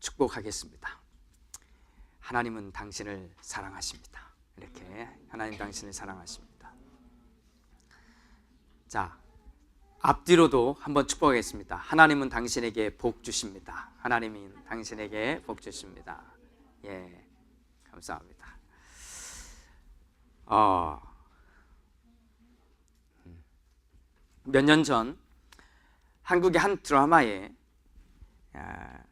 축복하겠습니다. 하나님은 당신을 사랑하십니다. 이렇게 하나님 당신을 사랑하십니다. 자, 앞뒤로도 한번 축복하겠습니다. 하나님은 당신에게 복 주십니다. 하나님은 당신에게 복 주십니다. 예, 감사합니다. 몇 년 전 한국의 한 드라마에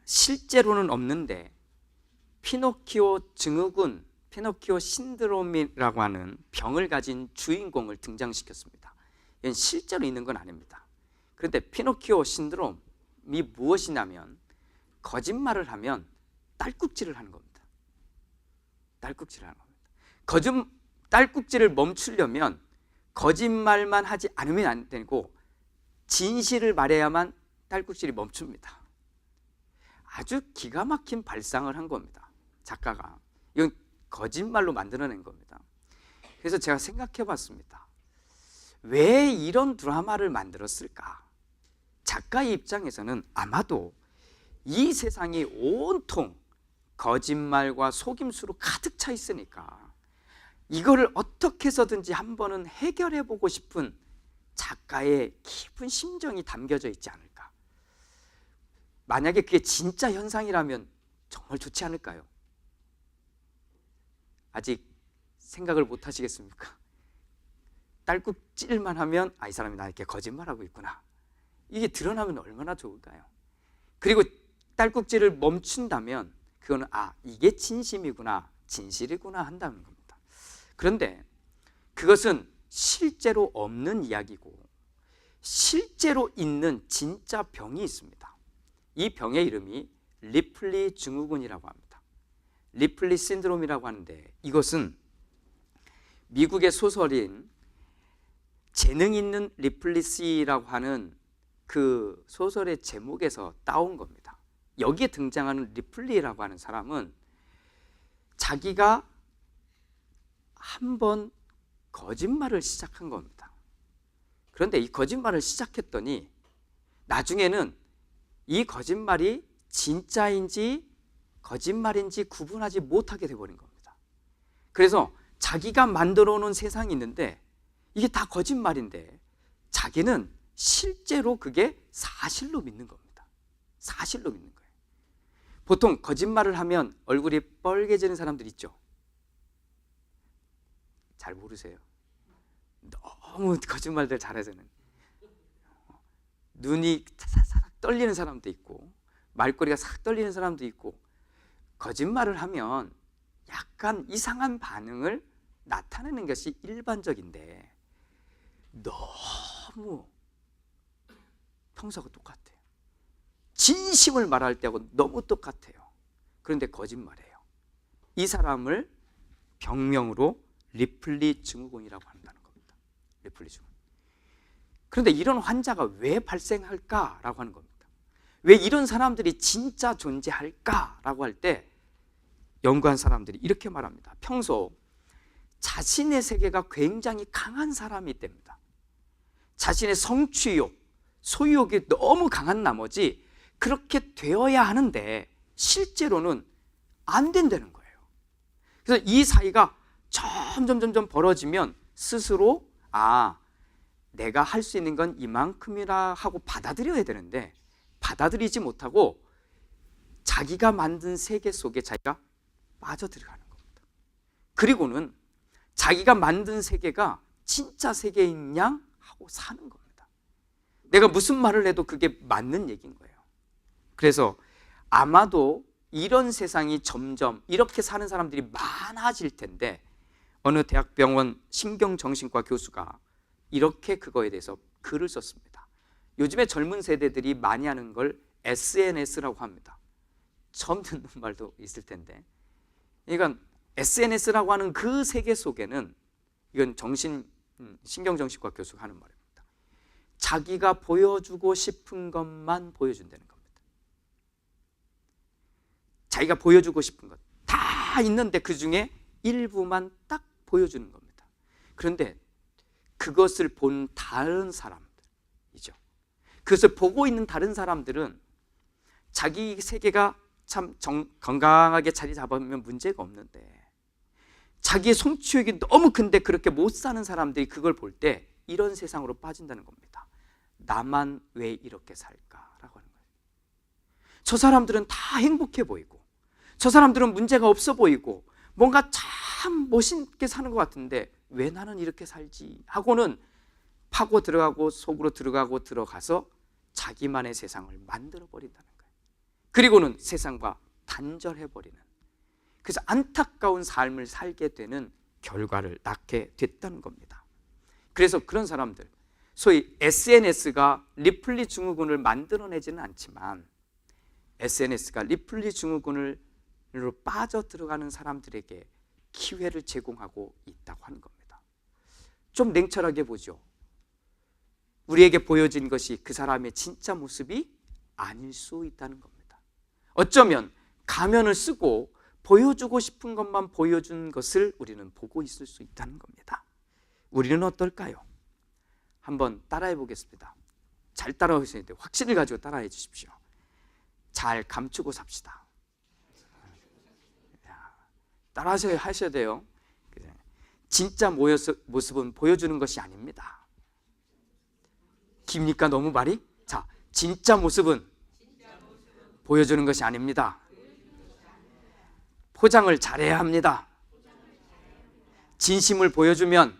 실제로는 없는데 피노키오 증후군, 피노키오 신드롬이라고 하는 병을 가진 주인공을 등장시켰습니다. 이건 실제로 있는 건 아닙니다. 그런데 피노키오 신드롬이 무엇이냐면 거짓말을 하면 딸꾹질을 하는 겁니다. 딸꾹질을 하는 겁니다. 딸꾹질을 멈추려면 거짓말만 하지 않으면 안 되고 진실을 말해야만 딸꾹질이 멈춥니다. 아주 기가 막힌 발상을 한 겁니다. 작가가. 이건 거짓말로 만들어낸 겁니다. 그래서 제가 생각해 봤습니다. 왜 이런 드라마를 만들었을까? 작가의 입장에서는 아마도 이 세상이 온통 거짓말과 속임수로 가득 차 있으니까 이거를 어떻게 해서든지 한 번은 해결해 보고 싶은 작가의 깊은 심정이 담겨져 있지 않을까? 만약에 그게 진짜 현상이라면 정말 좋지 않을까요? 아직 생각을 못 하시겠습니까? 딸꾹질만 하면 이 사람이 나에게 거짓말하고 있구나. 이게 드러나면 얼마나 좋을까요? 그리고 딸꾹질을 멈춘다면 그거는 이게 진심이구나, 진실이구나 한다는 겁니다. 그런데 그것은 실제로 없는 이야기고 실제로 있는 진짜 병이 있습니다. 이 병의 이름이 리플리 증후군이라고 합니다. 리플리 신드롬이라고 하는데 이것은 미국의 소설인 재능 있는 리플리시라고 하는 그 소설의 제목에서 따온 겁니다. 여기에 등장하는 리플리라고 하는 사람은 자기가 한번 거짓말을 시작한 겁니다. 그런데 이 거짓말을 시작했더니 나중에는 이 거짓말이 진짜인지 거짓말인지 구분하지 못하게 돼버린 겁니다. 그래서 자기가 만들어 놓은 세상이 있는데 이게 다 거짓말인데 자기는 실제로 그게 사실로 믿는 겁니다. 사실로 믿는 거예요. 보통 거짓말을 하면 얼굴이 빨개지는 사람들 있죠? 잘 모르세요. 너무 거짓말들 잘해서는 눈이 사삭 떨리는 사람도 있고 말꼬리가 싹 떨리는 사람도 있고 거짓말을 하면 약간 이상한 반응을 나타내는 것이 일반적인데 너무 평소하고 똑같아요. 진심을 말할 때하고 너무 똑같아요. 그런데 거짓말이에요. 이 사람을 병명으로 리플리 증후군이라고 한다는 겁니다. 리플리 증후군. 그런데 이런 환자가 왜 발생할까라고 하는 겁니다. 왜 이런 사람들이 진짜 존재할까라고 할 때 연구한 사람들이 이렇게 말합니다. 평소 자신의 세계가 굉장히 강한 사람이 됩니다. 자신의 성취욕, 소유욕이 너무 강한 나머지 그렇게 되어야 하는데 실제로는 안 된다는 거예요. 그래서 이 사이가 점점 벌어지면 스스로 내가 할 수 있는 건 이만큼이라 하고 받아들여야 되는데 받아들이지 못하고 자기가 만든 세계 속에 자기가 빠져들어가는 겁니다. 그리고는 자기가 만든 세계가 진짜 세계인 양 하고 사는 겁니다. 내가 무슨 말을 해도 그게 맞는 얘기인 거예요. 그래서 아마도 이런 세상이 점점 이렇게 사는 사람들이 많아질 텐데 어느 대학병원 신경정신과 교수가 이렇게 그거에 대해서 글을 썼습니다. 요즘에 젊은 세대들이 많이 하는 걸 SNS라고 합니다. 처음 듣는 말도 있을 텐데 그러니까 SNS라고 하는 그 세계 속에는 이건 신경정신과 교수가 하는 말입니다. 자기가 보여주고 싶은 것만 보여준다는 겁니다. 자기가 보여주고 싶은 것 다 있는데 그 중에 일부만 딱 보여주는 겁니다. 그런데 그것을 본 다른 사람들이죠. 그것을 보고 있는 다른 사람들은 자기 세계가 참 건강하게 자리 잡으면 문제가 없는데 자기의 성취욕이 너무 큰데 그렇게 못 사는 사람들이 그걸 볼 때 이런 세상으로 빠진다는 겁니다. 나만 왜 이렇게 살까라고 하는 거예요. 저 사람들은 다 행복해 보이고 저 사람들은 문제가 없어 보이고 뭔가 참 멋있게 사는 것 같은데 왜 나는 이렇게 살지 하고는 파고 들어가고 속으로 들어가서 자기만의 세상을 만들어 버린다는 거예요. 그리고는 세상과 단절해 버리는, 그래서 안타까운 삶을 살게 되는 결과를 낳게 됐다는 겁니다. 그래서 그런 사람들, 소위 SNS가 리플리 증후군을 만들어내지는 않지만 SNS가 리플리 증후군으로 빠져 들어가는 사람들에게 기회를 제공하고 있다고 하는 겁니다. 좀 냉철하게 보죠. 우리에게 보여진 것이 그 사람의 진짜 모습이 아닐 수 있다는 겁니다. 어쩌면 가면을 쓰고 보여주고 싶은 것만 보여준 것을 우리는 보고 있을 수 있다는 겁니다. 우리는 어떨까요? 한번 따라해 보겠습니다. 잘 따라하셔야 돼요. 확신을 가지고 따라해 주십시오. 잘 감추고 삽시다. 하셔야 돼요. 진짜 모습은 보여주는 것이 아닙니다. 깁니까 너무 말이? 자, 진짜 모습은 보여주는 것이 아닙니다. 포장을 잘해야 합니다. 진심을 보여주면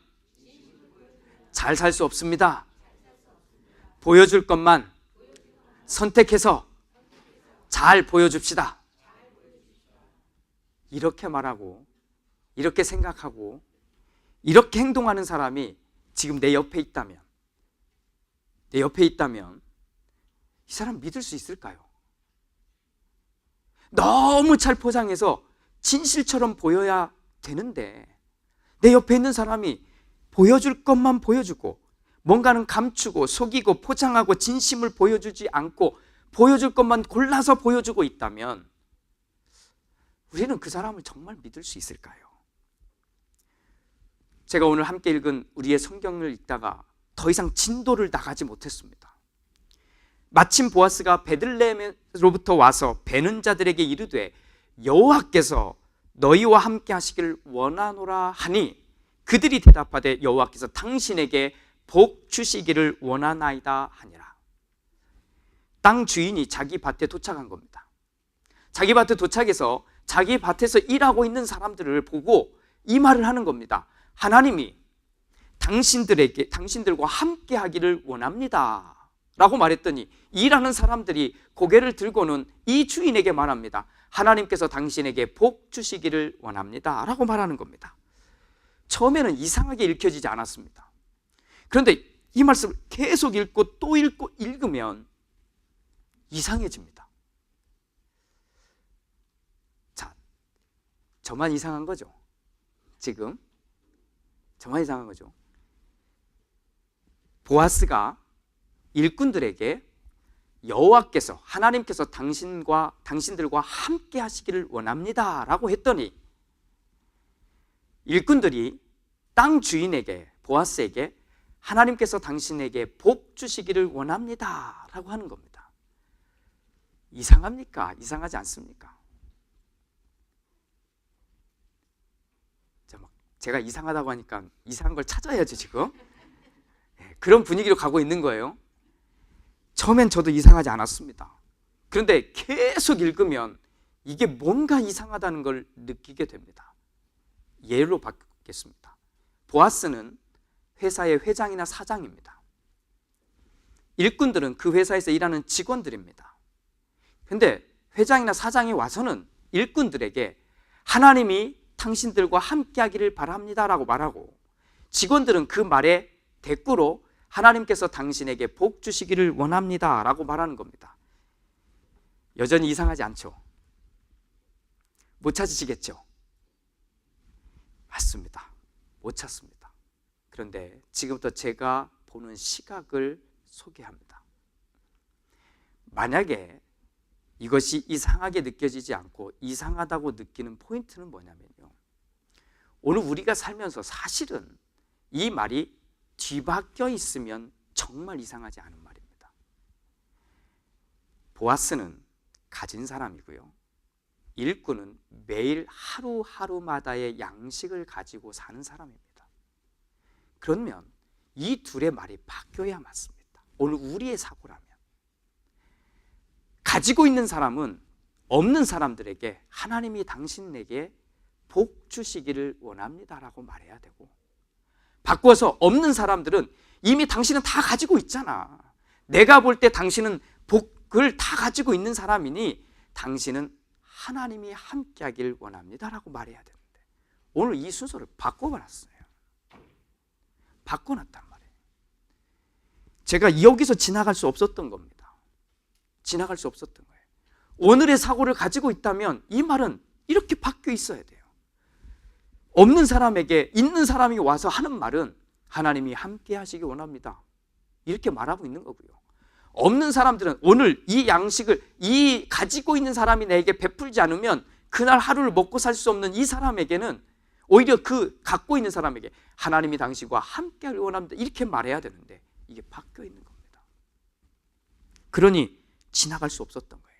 잘 살 수 없습니다. 보여줄 것만 선택해서 잘 보여줍시다. 이렇게 말하고 이렇게 생각하고 이렇게 행동하는 사람이 지금 내 옆에 있다면 이 사람 믿을 수 있을까요? 너무 잘 포장해서 진실처럼 보여야 되는데 내 옆에 있는 사람이 보여줄 것만 보여주고 뭔가는 감추고 속이고 포장하고 진심을 보여주지 않고 보여줄 것만 골라서 보여주고 있다면 우리는 그 사람을 정말 믿을 수 있을까요? 제가 오늘 함께 읽은 우리의 성경을 읽다가 더 이상 진도를 나가지 못했습니다. 마침 보아스가 베들레헴으로부터 와서 베는 자들에게 이르되 여호와께서 너희와 함께 하시기를 원하노라 하니 그들이 대답하되 여호와께서 당신에게 복 주시기를 원하나이다 하니라. 땅 주인이 자기 밭에 도착한 겁니다. 자기 밭에 도착해서 자기 밭에서 일하고 있는 사람들을 보고 이 말을 하는 겁니다. 하나님이 당신들과 함께 하기를 원합니다 라고 말했더니 일하는 사람들이 고개를 들고는 이 주인에게 말합니다. 하나님께서 당신에게 복 주시기를 원합니다 라고 말하는 겁니다. 처음에는 이상하게 읽혀지지 않았습니다. 그런데 이 말씀을 계속 읽고 또 읽고 읽으면 이상해집니다. 자, 저만 이상한 거죠? 지금 저만 이상한 거죠? 보아스가 일꾼들에게 여호와께서 하나님께서 당신들과 함께 하시기를 원합니다 라고 했더니 일꾼들이 땅 주인에게 보아스에게 하나님께서 당신에게 복 주시기를 원합니다 라고 하는 겁니다. 이상합니까? 이상하지 않습니까? 제가 이상하다고 하니까 이상한 걸 찾아야지 지금. 그런 분위기로 가고 있는 거예요. 처음엔 저도 이상하지 않았습니다. 그런데 계속 읽으면 이게 뭔가 이상하다는 걸 느끼게 됩니다. 예로 바꾸겠습니다. 보아스는 회사의 회장이나 사장입니다. 일꾼들은 그 회사에서 일하는 직원들입니다. 그런데 회장이나 사장이 와서는 일꾼들에게 하나님이 당신들과 함께 하기를 바랍니다 라고 말하고 직원들은 그 말에 대꾸로 하나님께서 당신에게 복 주시기를 원합니다 라고 말하는 겁니다. 여전히 이상하지 않죠? 못 찾으시겠죠? 맞습니다. 못 찾습니다. 그런데 지금부터 제가 보는 시각을 소개합니다. 만약에 이것이 이상하게 느껴지지 않고 이상하다고 느끼는 포인트는 뭐냐면요, 오늘 우리가 살면서 사실은 이 말이 뒤바뀌어 있으면 정말 이상하지 않은 말입니다. 보아스는 가진 사람이고요, 일꾼은 매일 하루하루마다의 양식을 가지고 사는 사람입니다. 그러면 이 둘의 말이 바뀌어야 맞습니다. 오늘 우리의 사고라면 가지고 있는 사람은 없는 사람들에게 하나님이 당신에게 복 주시기를 원합니다라고 말해야 되고, 바꿔서 없는 사람들은 이미 당신은 다 가지고 있잖아. 내가 볼 때 당신은 복을 다 가지고 있는 사람이니 당신은 하나님이 함께하길 원합니다라고 말해야 되는데, 오늘 이 순서를 바꿔버렸어요. 바꿔놨단 말이에요. 제가 여기서 지나갈 수 없었던 겁니다. 지나갈 수 없었던 거예요. 오늘의 사고를 가지고 있다면 이 말은 이렇게 바뀌어 있어야 돼요. 없는 사람에게 있는 사람이 와서 하는 말은 하나님이 함께 하시기 원합니다, 이렇게 말하고 있는 거고요. 없는 사람들은 오늘 이 양식을 이 가지고 있는 사람이 내게 베풀지 않으면 그날 하루를 먹고 살 수 없는 이 사람에게는 오히려 그 갖고 있는 사람에게 하나님이 당신과 함께 하길 원합니다, 이렇게 말해야 되는데 이게 바뀌어 있는 겁니다. 그러니 지나갈 수 없었던 거예요.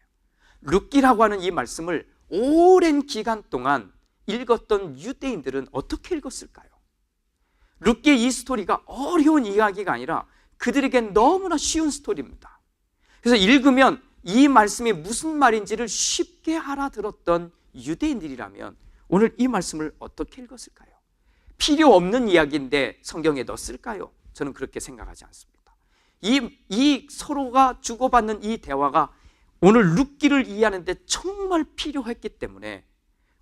룻기라고 하는 이 말씀을 오랜 기간 동안 읽었던 유대인들은 어떻게 읽었을까요? 룻기의 이 스토리가 어려운 이야기가 아니라 그들에겐 너무나 쉬운 스토리입니다. 그래서 읽으면 이 말씀이 무슨 말인지를 쉽게 알아들었던 유대인들이라면 오늘 이 말씀을 어떻게 읽었을까요? 필요 없는 이야기인데 성경에 넣었을까요? 저는 그렇게 생각하지 않습니다. 이 서로가 주고받는 이 대화가 오늘 룻기를 이해하는데 정말 필요했기 때문에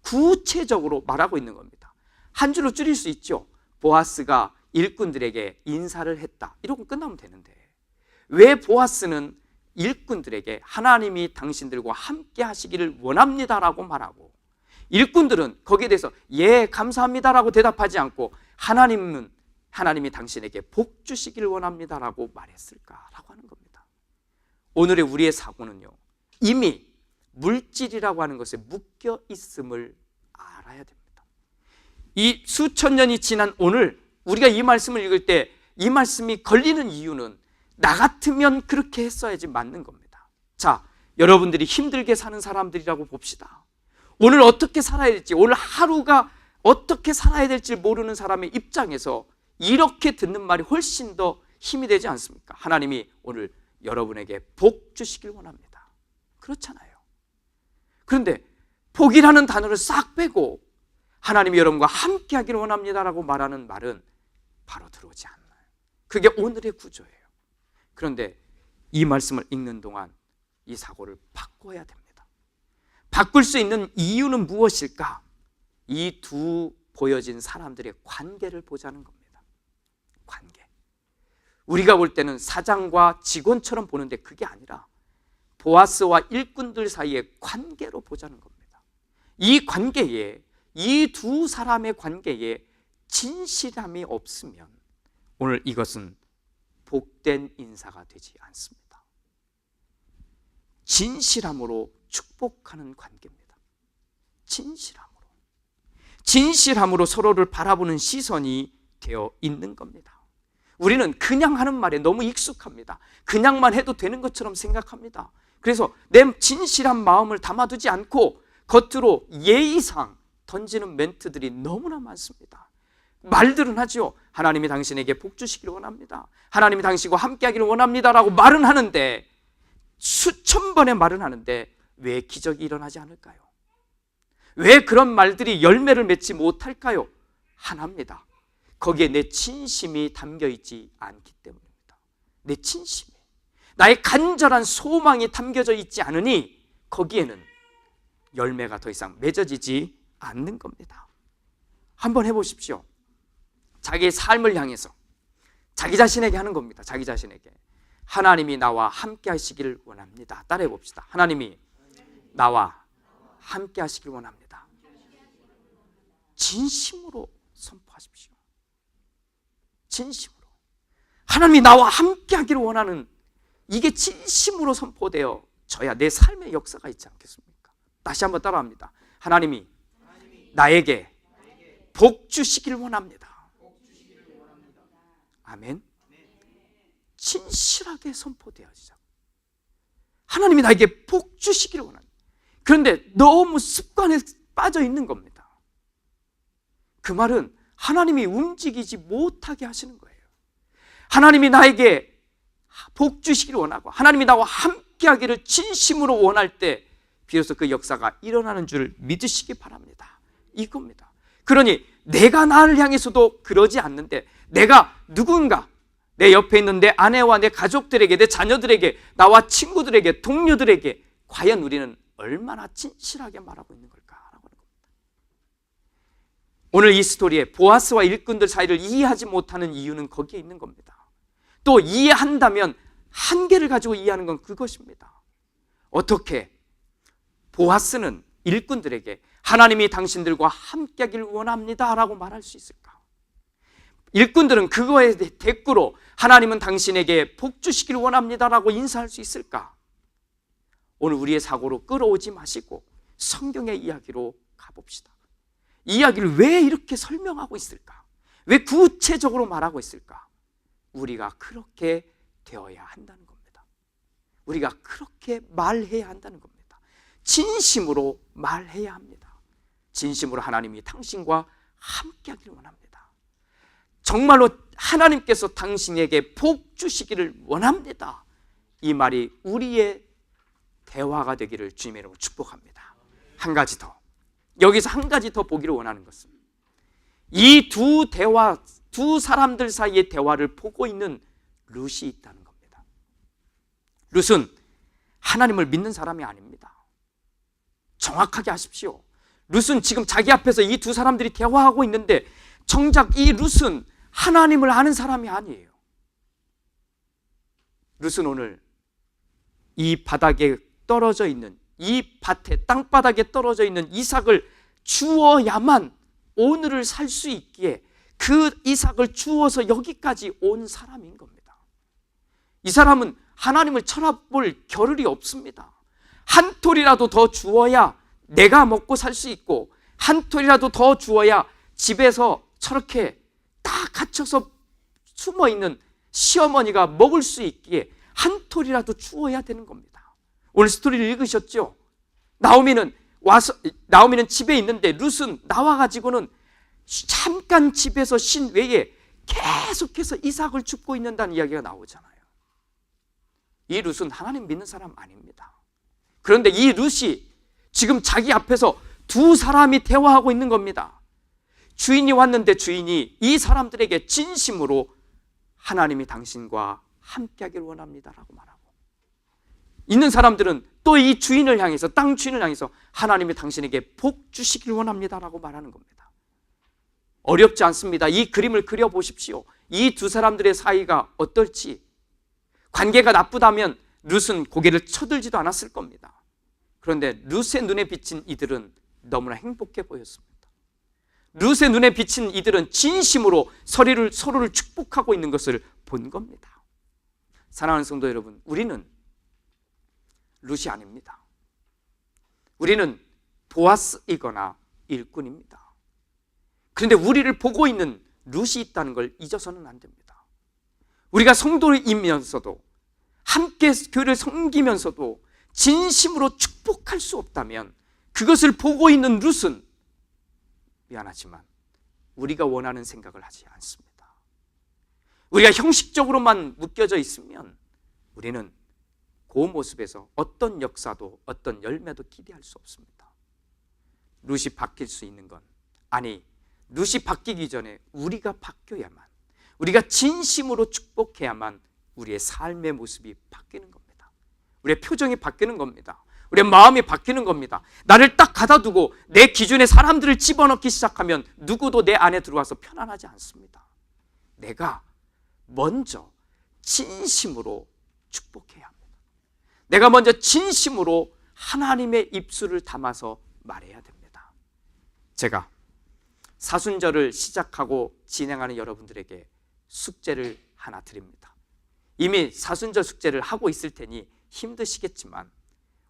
구체적으로 말하고 있는 겁니다. 한 줄로 줄일 수 있죠. 보아스가 일꾼들에게 인사를 했다, 이러고 끝나면 되는데 왜 보아스는 일꾼들에게 하나님이 당신들과 함께 하시기를 원합니다라고 말하고 일꾼들은 거기에 대해서 예 감사합니다라고 대답하지 않고 하나님이 당신에게 복 주시기를 원합니다라고 말했을까라고 하는 겁니다. 오늘의 우리의 사고는요, 이미 물질이라고 하는 것에 묶여 있음을 알아야 됩니다. 이 수천 년이 지난 오늘 우리가 이 말씀을 읽을 때 이 말씀이 걸리는 이유는 나 같으면 그렇게 했어야지 맞는 겁니다. 자, 여러분들이 힘들게 사는 사람들이라고 봅시다. 오늘 어떻게 살아야 될지, 오늘 하루가 어떻게 살아야 될지 모르는 사람의 입장에서 이렇게 듣는 말이 훨씬 더 힘이 되지 않습니까? 하나님이 오늘 여러분에게 복 주시길 원합니다, 그렇잖아요. 그런데 복이라는 단어를 싹 빼고 하나님이 여러분과 함께 하기를 원합니다라고 말하는 말은 바로 들어오지 않아요. 그게 오늘의 구조예요. 그런데 이 말씀을 읽는 동안 이 사고를 바꿔야 됩니다. 바꿀 수 있는 이유는 무엇일까? 이 두 보여진 사람들의 관계를 보자는 겁니다. 관계. 우리가 볼 때는 사장과 직원처럼 보는데 그게 아니라 보아스와 일꾼들 사이의 관계로 보자는 겁니다. 이 관계에, 이 두 사람의 관계에 진실함이 없으면 오늘 이것은 복된 인사가 되지 않습니다. 진실함으로 축복하는 관계입니다. 진실함으로 서로를 바라보는 시선이 되어 있는 겁니다. 우리는 그냥 하는 말에 너무 익숙합니다. 그냥만 해도 되는 것처럼 생각합니다. 그래서 내 진실한 마음을 담아두지 않고 겉으로 예의상 던지는 멘트들이 너무나 많습니다. 말들은 하죠. 하나님이 당신에게 복 주시기를 원합니다, 하나님이 당신과 함께 하기를 원합니다라고 말은 하는데, 수천 번의 말은 하는데 왜 기적이 일어나지 않을까요? 왜 그런 말들이 열매를 맺지 못할까요? 하나입니다. 거기에 내 진심이 담겨 있지 않기 때문입니다. 내 진심이, 나의 간절한 소망이 담겨져 있지 않으니 거기에는 열매가 더 이상 맺어지지 않는 겁니다. 한번 해보십시오. 자기의 삶을 향해서 자기 자신에게 하는 겁니다. 자기 자신에게 하나님이 나와 함께 하시기를 원합니다. 따라해 봅시다. 하나님이 나와 함께 하시길 원합니다. 진심으로 선포하십시오. 진심으로 하나님이 나와 함께 하기를 원하는, 이게 진심으로 선포되어 져야 내 삶의 역사가 있지 않겠습니까? 다시 한번 따라합니다. 하나님이 나에게 복 주시길 원합니다. 아멘. 진실하게 선포되어지자. 하나님이 나에게 복 주시기를 원합니다. 그런데 너무 습관에 빠져 있는 겁니다. 그 말은 하나님이 움직이지 못하게 하시는 거예요. 하나님이 나에게 복 주시기를 원하고 하나님이 나와 함께 하기를 진심으로 원할 때 비로소 그 역사가 일어나는 줄 믿으시기 바랍니다. 이겁니다. 그러니 내가 나를 향해서도 그러지 않는데 내가 누군가 내 옆에 있는 내 아내와 내 가족들에게, 내 자녀들에게, 나와 친구들에게, 동료들에게 과연 우리는 얼마나 진실하게 말하고 있는 걸까라고 하는 겁니다. 오늘 이 스토리에 보아스와 일꾼들 사이를 이해하지 못하는 이유는 거기에 있는 겁니다. 또 이해한다면 한계를 가지고 이해하는 건 그것입니다. 어떻게 보아스는 일꾼들에게 하나님이 당신들과 함께하기를 원합니다 라고 말할 수 있을까? 일꾼들은 그거에 대꾸로 하나님은 당신에게 복 주시기를 원합니다 라고 인사할 수 있을까? 오늘 우리의 사고로 끌어오지 마시고 성경의 이야기로 가봅시다. 이야기를 왜 이렇게 설명하고 있을까? 왜 구체적으로 말하고 있을까? 우리가 그렇게 되어야 한다는 겁니다. 우리가 그렇게 말해야 한다는 겁니다. 진심으로 말해야 합니다. 진심으로 하나님이 당신과 함께하기를 원합니다. 정말로 하나님께서 당신에게 복 주시기를 원합니다. 이 말이 우리의 대화가 되기를 주님의 이름으로 축복합니다. 한 가지 더, 여기서 한 가지 더 보기를 원하는 것은 이 두 사람들 사이의 대화를 보고 있는 룻이 있다는 겁니다. 룻은 하나님을 믿는 사람이 아닙니다. 정확하게 하십시오. 룻은 지금 자기 앞에서 이 두 사람들이 대화하고 있는데 정작 이 룻은 하나님을 아는 사람이 아니에요. 룻은 오늘 이 바닥에 떨어져 있는, 이 밭에 땅바닥에 떨어져 있는 이삭을 주어야만 오늘을 살 수 있기에 그 이삭을 주어서 여기까지 온 사람인 겁니다. 이 사람은 하나님을 쳐다볼 겨를이 없습니다. 한 톨이라도 더 주어야 내가 먹고 살 수 있고, 한 톨이라도 더 주어야 집에서 저렇게 다 갇혀서 숨어있는 시어머니가 먹을 수 있기에 한 톨이라도 주어야 되는 겁니다. 오늘 스토리를 읽으셨죠? 나오미는 집에 있는데 룻은 나와가지고는 잠깐 집에서 쉰 외에 계속해서 이삭을 줍고 있는다는 이야기가 나오잖아요. 이 룻은 하나님 믿는 사람 아닙니다. 그런데 이 룻이 지금 자기 앞에서 두 사람이 대화하고 있는 겁니다. 주인이 왔는데 주인이 이 사람들에게 진심으로 하나님이 당신과 함께하기를 원합니다라고 말하고, 있는 사람들은 또 이 주인을 향해서, 땅 주인을 향해서 하나님이 당신에게 복 주시기를 원합니다라고 말하는 겁니다. 어렵지 않습니다. 이 그림을 그려보십시오. 이 두 사람들의 사이가 어떨지. 관계가 나쁘다면 룻은 고개를 쳐들지도 않았을 겁니다. 그런데 룻의 눈에 비친 이들은 너무나 행복해 보였습니다. 룻의 눈에 비친 이들은 진심으로 서로를 축복하고 있는 것을 본 겁니다. 사랑하는 성도 여러분, 우리는 룻이 아닙니다. 우리는 보아스이거나 일꾼입니다. 그런데 우리를 보고 있는 룻이 있다는 걸 잊어서는 안 됩니다. 우리가 성도이면서도 함께 교회를 섬기면서도 진심으로 축복할 수 없다면 그것을 보고 있는 룻은 미안하지만 우리가 원하는 생각을 하지 않습니다. 우리가 형식적으로만 묶여져 있으면 우리는 그 모습에서 어떤 역사도 어떤 열매도 기대할 수 없습니다. 룻이 바뀔 수 있는 건, 아니, 룻이 바뀌기 전에 우리가 바뀌어야만, 우리가 진심으로 축복해야만 우리의 삶의 모습이 바뀌는 겁니다. 우리의 표정이 바뀌는 겁니다. 우리의 마음이 바뀌는 겁니다. 나를 딱 가다두고 내 기준에 사람들을 집어넣기 시작하면 누구도 내 안에 들어와서 편안하지 않습니다. 내가 먼저 진심으로 축복해야 합니다. 내가 먼저 진심으로 하나님의 입술을 담아서 말해야 됩니다. 제가 사순절을 시작하고 진행하는 여러분들에게 숙제를 하나 드립니다. 이미 사순절 숙제를 하고 있을 테니 힘드시겠지만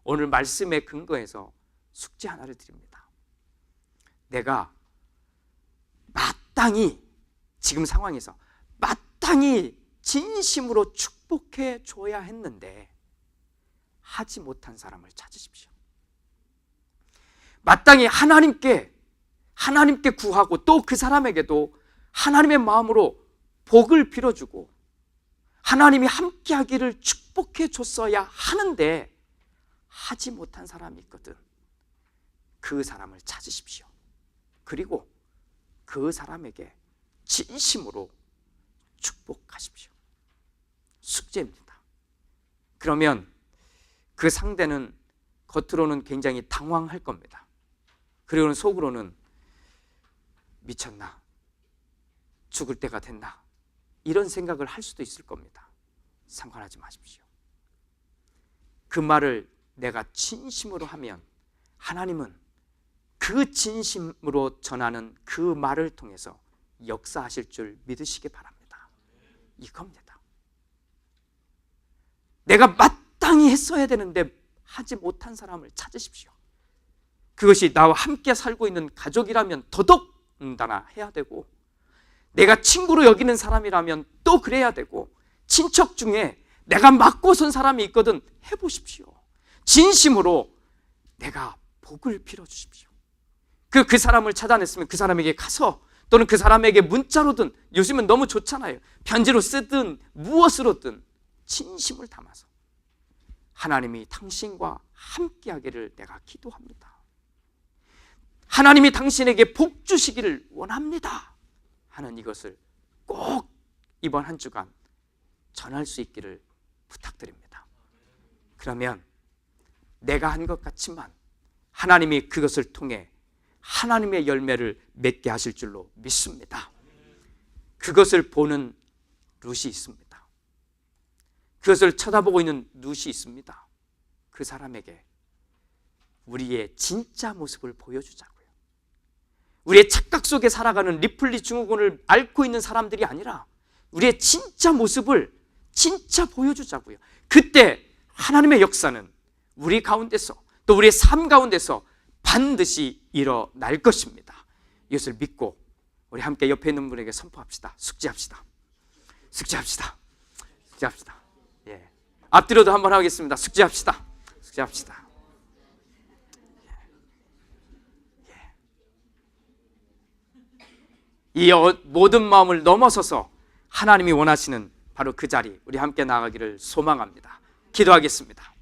오늘 말씀에 근거해서 숙제 하나를 드립니다. 내가 마땅히 지금 상황에서 마땅히 진심으로 축복해 줘야 했는데 하지 못한 사람을 찾으십시오. 마땅히 하나님께 구하고 또 그 사람에게도 하나님의 마음으로 복을 빌어주고 하나님이 함께하기를 축복해 줬어야 하는데 하지 못한 사람이 있거든. 그 사람을 찾으십시오. 그리고 그 사람에게 진심으로 축복하십시오. 숙제입니다. 그러면 그 상대는 겉으로는 굉장히 당황할 겁니다. 그리고는 속으로는 미쳤나? 죽을 때가 됐나? 이런 생각을 할 수도 있을 겁니다. 상관하지 마십시오. 그 말을 내가 진심으로 하면 하나님은 그 진심으로 전하는 그 말을 통해서 역사하실 줄 믿으시기 바랍니다. 이겁니다. 내가 마땅히 했어야 되는데 하지 못한 사람을 찾으십시오. 그것이 나와 함께 살고 있는 가족이라면 더더군다나 해야 되고, 내가 친구로 여기는 사람이라면 또 그래야 되고, 친척 중에 내가 맡고 선 사람이 있거든 해보십시오. 진심으로 내가 복을 빌어주십시오. 그 사람을 찾아냈으면 그 사람에게 가서, 또는 그 사람에게 문자로든, 요즘은 너무 좋잖아요, 편지로 쓰든 무엇으로든 진심을 담아서 하나님이 당신과 함께하기를 내가 기도합니다. 하나님이 당신에게 복 주시기를 원합니다 하는 이것을 꼭 이번 한 주간 전할 수 있기를 부탁드립니다. 그러면 내가 한 것 같지만 하나님이 그것을 통해 하나님의 열매를 맺게 하실 줄로 믿습니다. 그것을 보는 룻이 있습니다. 그것을 쳐다보고 있는 룻이 있습니다. 그 사람에게 우리의 진짜 모습을 보여주자고요. 우리의 착각 속에 살아가는 리플리 증후군을 앓고 있는 사람들이 아니라 우리의 진짜 모습을 진짜 보여주자고요. 그때 하나님의 역사는 우리 가운데서, 또 우리의 삶 가운데서 반드시 일어날 것입니다. 이것을 믿고 우리 함께 옆에 있는 분에게 선포합시다. 숙지합시다. 숙지합시다. 숙지합시다. 예. 앞뒤로도 한번 하겠습니다. 숙지합시다. 숙지합시다. 이 모든 마음을 넘어서서 하나님이 원하시는 바로 그 자리, 우리 함께 나아가기를 소망합니다. 기도하겠습니다.